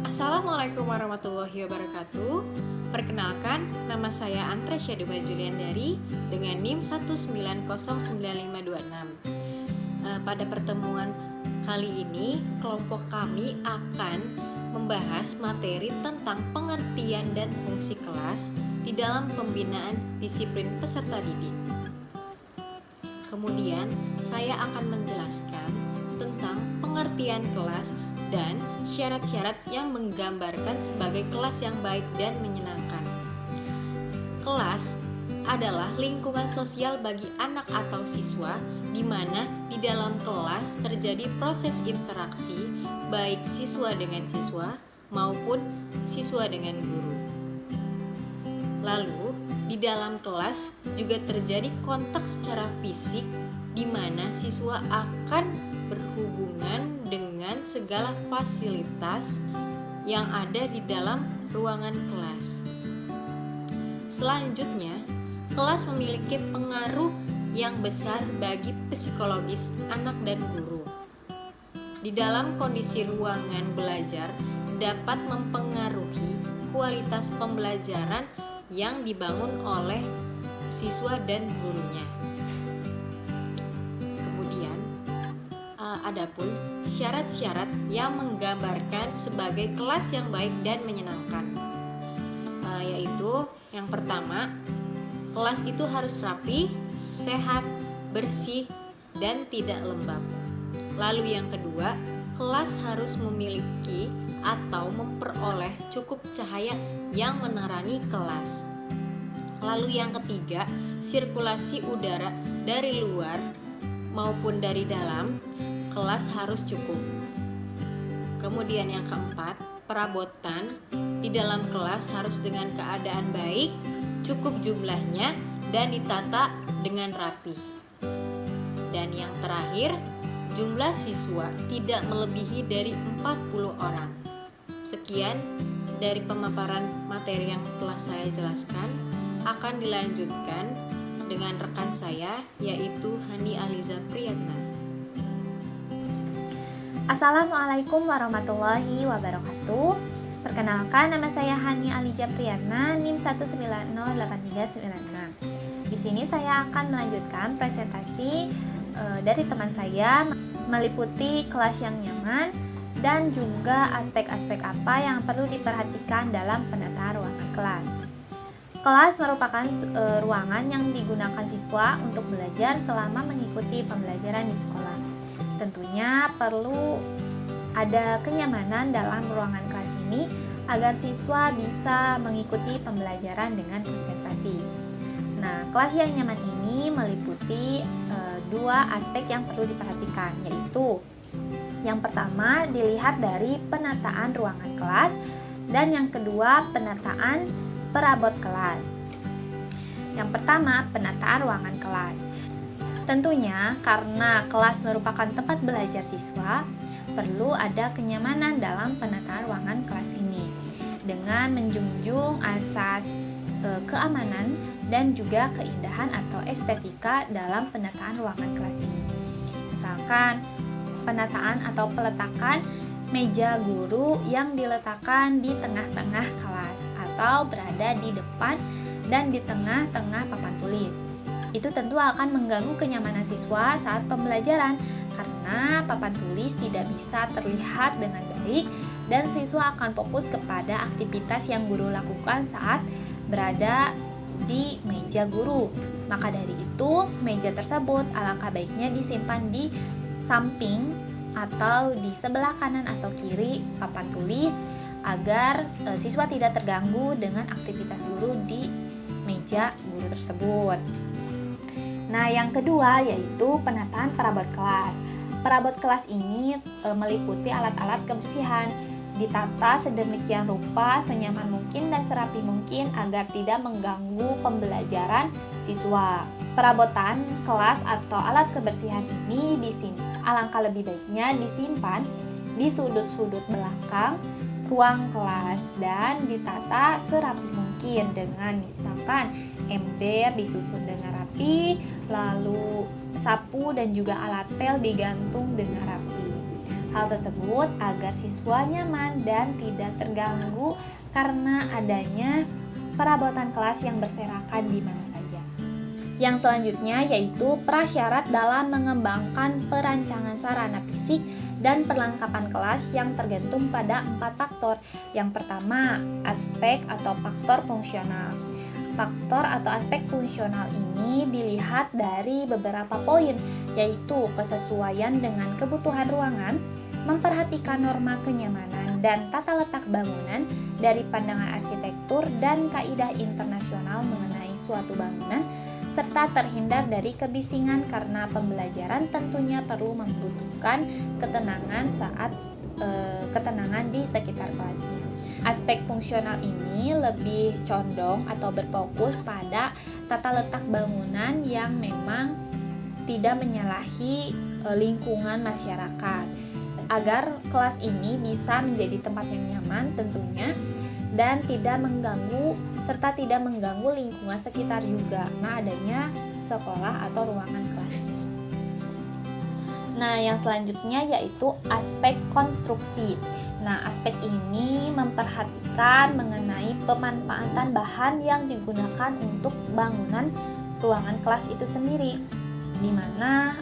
Assalamualaikum warahmatullahi wabarakatuh. Perkenalkan, nama saya Antre Syaduba Juliandari dengan NIM 1909526. Pada pertemuan kali ini, kelompok kami akan membahas materi tentang pengertian dan fungsi kelas di dalam pembinaan disiplin peserta didik. Kemudian, saya akan menjelaskan tentang pengertian kelas dan syarat-syarat yang menggambarkan sebagai kelas yang baik dan menyenangkan. Kelas adalah lingkungan sosial bagi anak atau siswa di mana di dalam kelas terjadi proses interaksi baik siswa dengan siswa maupun siswa dengan guru. Lalu, di dalam kelas juga terjadi kontak secara fisik di mana siswa akan berhubungan dengan segala fasilitas yang ada di dalam ruangan kelas. Selanjutnya, kelas memiliki pengaruh yang besar bagi psikologis anak dan guru. Di dalam kondisi ruangan belajar dapat mempengaruhi kualitas pembelajaran yang dibangun oleh siswa dan gurunya. Adapun syarat-syarat yang menggambarkan sebagai kelas yang baik dan menyenangkan, yaitu yang pertama, kelas itu harus rapi, sehat, bersih, dan tidak lembab. Lalu yang kedua, kelas harus memiliki atau memperoleh cukup cahaya yang menerangi kelas. Lalu yang ketiga, sirkulasi udara dari luar maupun dari dalam kelas harus cukup. Kemudian yang keempat, perabotan di dalam kelas harus dengan keadaan baik, cukup jumlahnya, dan ditata dengan rapi. Dan yang terakhir, jumlah siswa tidak melebihi dari 40 orang. Sekian dari pemaparan materi yang telah saya jelaskan. Akan dilanjutkan dengan rekan saya, yaitu Hani Aliza Priyatna. Assalamualaikum warahmatullahi wabarakatuh. Perkenalkan, nama saya Hani Aliza Priyatna, NIM 1908396. Di sini saya akan melanjutkan presentasi dari teman saya meliputi kelas yang nyaman dan juga aspek-aspek apa yang perlu diperhatikan dalam penataan ruangan kelas. Kelas merupakan ruangan yang digunakan siswa untuk belajar selama mengikuti pembelajaran di sekolah. Tentunya perlu ada kenyamanan dalam ruangan kelas ini agar siswa bisa mengikuti pembelajaran dengan konsentrasi. Nah, kelas yang nyaman ini meliputi dua aspek yang perlu diperhatikan, yaitu yang pertama dilihat dari penataan ruangan kelas dan yang kedua penataan perabot kelas. Yang pertama, penataan ruangan kelas. Tentunya karena kelas merupakan tempat belajar siswa, perlu ada kenyamanan dalam penataan ruangan kelas ini dengan menjunjung asas keamanan dan juga keindahan atau estetika dalam penataan ruangan kelas ini. Misalkan penataan atau peletakan meja guru yang diletakkan di tengah-tengah kelas atau berada di depan dan di tengah-tengah papan tulis. Itu tentu akan mengganggu kenyamanan siswa saat pembelajaran karena papan tulis tidak bisa terlihat dengan baik dan siswa akan fokus kepada aktivitas yang guru lakukan saat berada di meja guru. Maka dari itu, meja tersebut alangkah baiknya disimpan di samping atau di sebelah kanan atau kiri papan tulis agar siswa tidak terganggu dengan aktivitas guru di meja guru tersebut. Nah, yang kedua yaitu penataan perabot kelas. Perabot kelas ini meliputi alat-alat kebersihan, ditata sedemikian rupa, senyaman mungkin dan serapi mungkin agar tidak mengganggu pembelajaran siswa. Perabotan kelas atau alat kebersihan ini alangkah lebih baiknya disimpan di sudut-sudut belakang ruang kelas dan ditata serapi mungkin dengan misalkan ember disusun dengan rapi, lalu sapu dan juga alat pel digantung dengan rapi. Hal tersebut agar siswa nyaman dan tidak terganggu karena adanya perabotan kelas yang berserakan di mana saja. Yang selanjutnya yaitu prasyarat dalam mengembangkan perancangan sarana fisik dan perlengkapan kelas yang tergantung pada 4 faktor. Yang pertama, aspek atau faktor fungsional. Faktor atau aspek fungsional ini dilihat dari beberapa poin, yaitu kesesuaian dengan kebutuhan ruangan, memperhatikan norma kenyamanan dan tata letak bangunan dari pandangan arsitektur dan kaidah internasional mengenai suatu bangunan, serta terhindar dari kebisingan karena pembelajaran tentunya perlu membutuhkan ketenangan di sekitar kelasnya. Aspek fungsional ini lebih condong atau berfokus pada tata letak bangunan yang memang tidak menyalahi lingkungan masyarakat, agar kelas ini bisa menjadi tempat yang nyaman tentunya dan tidak mengganggu serta tidak mengganggu lingkungan sekitar juga karena adanya sekolah atau ruangan kelas ini. Nah, yang selanjutnya yaitu aspek konstruksi. Nah, aspek ini memperhatikan mengenai pemanfaatan bahan yang digunakan untuk bangunan ruangan kelas itu sendiri, di mana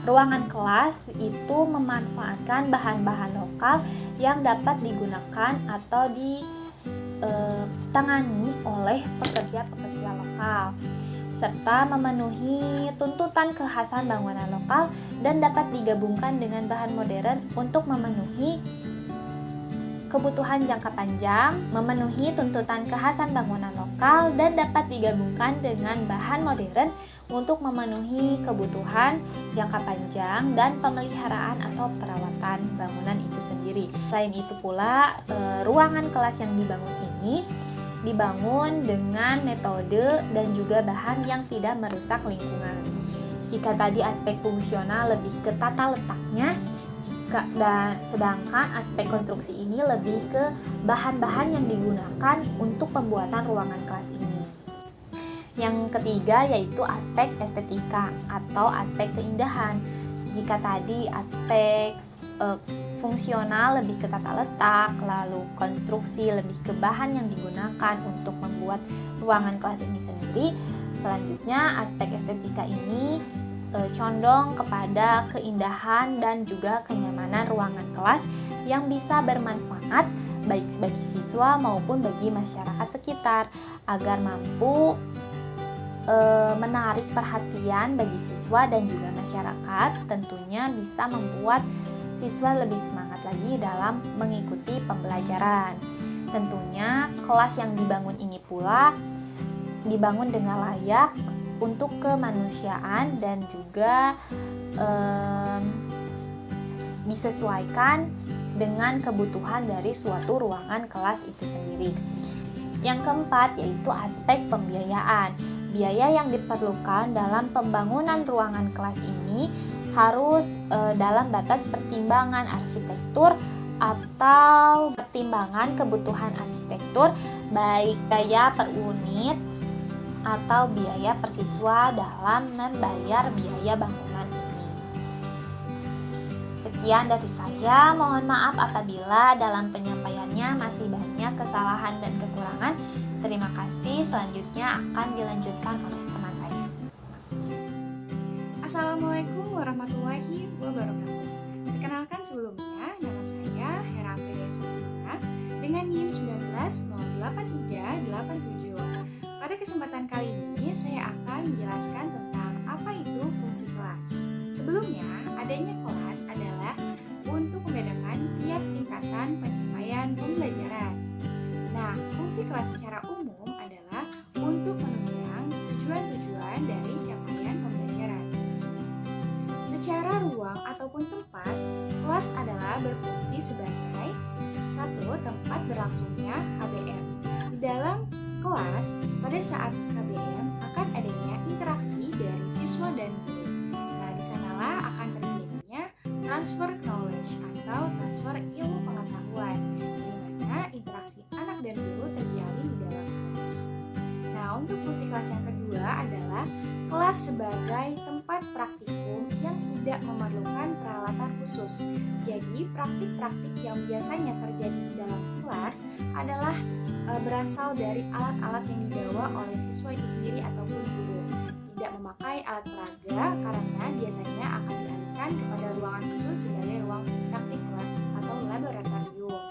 ruangan kelas itu memanfaatkan bahan-bahan lokal yang dapat digunakan atau ditangani oleh pekerja-pekerja lokal, serta memenuhi tuntutan kekhasan bangunan lokal dan dapat digabungkan dengan bahan modern untuk memenuhi kebutuhan jangka panjang, memenuhi tuntutan kekhasan bangunan lokal dan dapat digabungkan dengan bahan modern untuk memenuhi kebutuhan jangka panjang dan pemeliharaan atau perawatan bangunan itu sendiri. Selain itu pula, ruangan kelas yang dibangun ini dibangun dengan metode dan juga bahan yang tidak merusak lingkungan. Jika tadi aspek fungsional lebih ke tata letaknya, sedangkan aspek konstruksi ini lebih ke bahan-bahan yang digunakan untuk pembuatan ruangan kelas ini. Yang ketiga yaitu aspek estetika atau aspek keindahan. Jika tadi aspek fungsional lebih ke tata letak, lalu konstruksi lebih ke bahan yang digunakan untuk membuat ruangan kelas ini sendiri, selanjutnya aspek estetika ini condong kepada keindahan dan juga kenyamanan ruangan kelas yang bisa bermanfaat baik bagi siswa maupun bagi masyarakat sekitar agar mampu menarik perhatian bagi siswa dan juga masyarakat, tentunya bisa membuat siswa lebih semangat lagi dalam mengikuti pembelajaran. Tentunya kelas yang dibangun ini pula dibangun dengan layak untuk kemanusiaan dan juga disesuaikan dengan kebutuhan dari suatu ruangan kelas itu sendiri. Yang keempat yaitu aspek pembiayaan. Biaya yang diperlukan dalam pembangunan ruangan kelas ini harus dalam batas pertimbangan arsitektur atau pertimbangan kebutuhan arsitektur, baik biaya per unit atau biaya per siswa dalam membayar biaya bangunan ini. Sekian dari saya, mohon maaf apabila dalam penyampaiannya masih banyak kesalahan dan kekurangan. Terima kasih, selanjutnya akan dilanjutkan oleh teman saya. Assalamualaikum warahmatullahi wabarakatuh. Perkenalkan sebelumnya, nama saya Hera Fidelia dengan NIM 1908387. Pada kesempatan kali ini, saya akan menjelaskan tentang apa itu fungsi kelas. Sebelumnya, adanya kelas adalah untuk membedakan tiap tingkatan pencapaian pembelajaran. Nah, fungsi kelas secara umum adalah untuk menunjang tujuan-tujuan dari capaian pembelajaran. Secara ruang ataupun tempat, kelas adalah berfungsi sebagai satu tempat berlangsungnya KBM. Di dalam kelas, pada saat KBM akan adanya interaksi dari siswa dan guru. Nah, di sanalah akan terjadinya transfer knowledge atau transfer ilmu pengetahuan, di mana interaksi anak dan guru terjalin di dalam kelas. Nah, untuk fungsi kelas yang kedua adalah kelas sebagai tempat praktikum yang tidak memerlukan peralatan khusus. khusus. Jadi, praktik-praktik yang biasanya terjadi di dalam kelas adalah berasal dari alat-alat yang dibawa oleh siswa itu sendiri ataupun guru. Tidak memakai alat peraga karena biasanya akan dialihkan kepada ruangan khusus sebagai ruang praktik kelas atau laboratorium.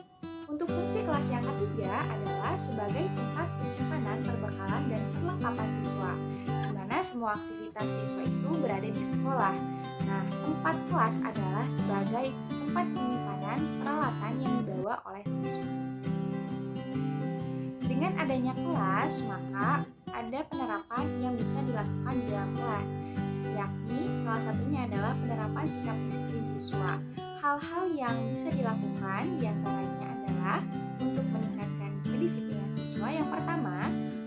Untuk fungsi kelas yang ketiga adalah sebagai tempat penyimpanan perbekalan dan perlengkapan siswa, di mana semua aktivitas siswa itu berada di sekolah. Nah, tempat kelas adalah sebagai tempat penyimpanan peralatan yang dibawa oleh siswa. Dengan adanya kelas, maka ada penerapan yang bisa dilakukan di dalam kelas, yakni salah satunya adalah penerapan sikap disiplin siswa. Hal-hal yang bisa dilakukan diantaranya adalah untuk meningkatkan kedisiplinan siswa. Yang pertama,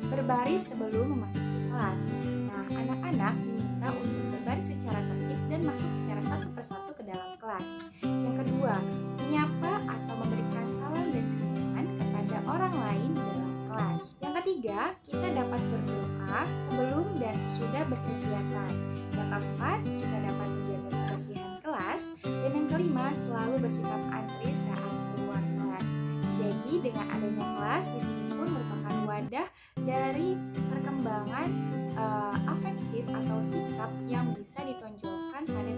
berbaris sebelum memasuki kelas. Nah, anak-anak diminta untuk berbaris secara tertib dan masuk secara satu persatu ke dalam kelas. Yang kedua, menyapa atau memberikan salam dan senyuman kepada orang lain di dalam kelas. Yang ketiga, kita dapat berdoa sebelum dan sesudah berkegiatan. Yang keempat, kita dapat menjaga kebersihan kelas. Dan yang kelima, selalu bersikap antri saat keluar kelas. Jadi dengan adanya kelas di sini pun merupakan wadah dari perkembangan afektif atau sikap yang bisa ditonjolkan pada